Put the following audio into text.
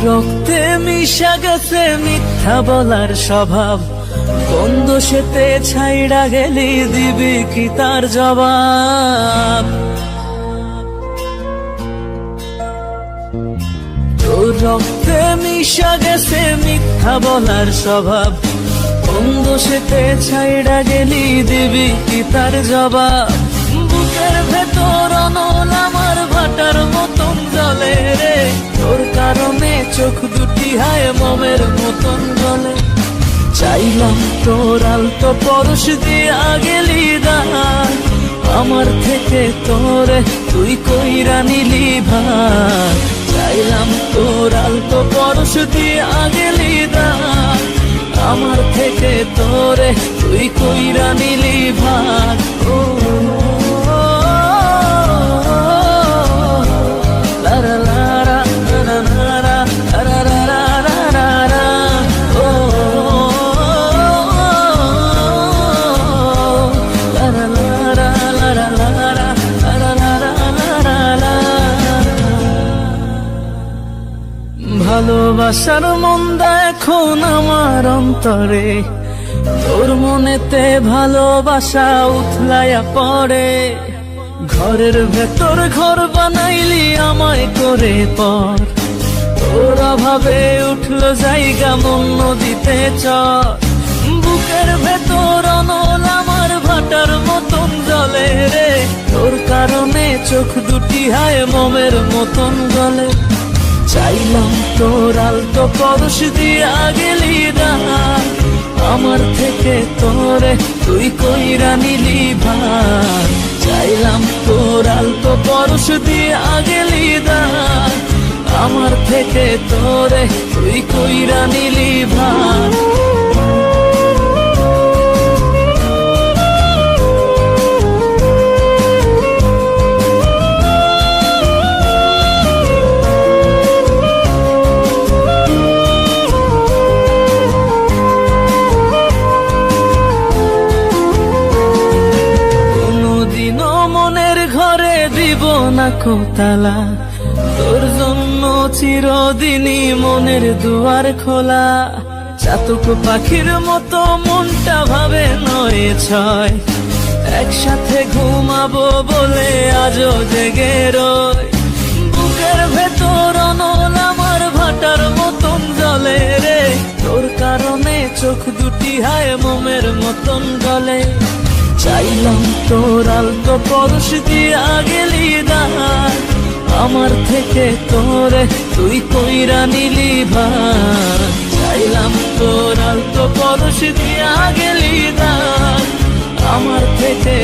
রক্তে মিশা গেছে মিথ্যা বলার স্বভাব, কোন দোষেতে ছাইড়া গেলি দিবি কি তার জবাব? তোর রক্তে মিশা গেছে মিথ্যা বলার স্বভাব, কোন দোষেতে ছাইড়া গেলি দিবি কি তার জবাব? বুকের ভেতর অনল আমার ভাটার মতন জ্বলে রে, তোর কারণে চোখ দুটি হায় মোমের মতন জ্বলে। চাইলাম তোর আলতো পরশ দিয়া গেলি দান, আমার থেকে তোরে তুই কইরা নিলি ভার। চাইলাম তোর আলতো পরশ দিয়া গেলি দান, আমার থেকে তোরে তুই কইরা নিলি ভার। ও লারা লারা লারা লারা লারা লারা লারা, ও লারা লারা লারা লারা লারা লারা লারা। ভালোবাসার মন্দা এখন আমার অন্তরে, তোর মনেতে ভালোবাসা উথলাইয়া পড়ে। ঘরের ভেতর ঘর বানাইলি আমায় করে পর, তোর অভাবে উঠলো জায়গা মন নদীতে চর। বুকের ভেতর অনল আমার ভাটার মতন জ্বলে রে, তোর কারণে চোখ দুটি হায় মোমের মতন জ্বলে। চাইলাম তোর আলতো পরশ দিয়া গেলি দান, আমার থেকে তোরে তুই কইরা নিলি ভার। চাইলাম তোর আলতো পরশ দিয়া গেলি দান, আমার থেকে তোরে তুই কইরা নিলি ভার। দিব না কোতালা, তোর জন্য চিরদিনই মনের দুয়ার খোলা। চাতক পাখির মতো মনটা ভাবে নয় ছয়, একসাথে ঘুমাবো বলে আজও জেগে রই। বুকের ভেতর অনল আমার ভাটার মতন জ্বলে রে, তোর কারণে চোখ দুটি হায় মোমের মতন জ্বলে। চাইলাম তোর আলতো পরশ দিয়া গেলি দান, আমার থেকে তোরে তুই কইরা নিলি ভার। চাইলাম তোর আলতো পরশ দিয়া গেলি দান, আমার থেকে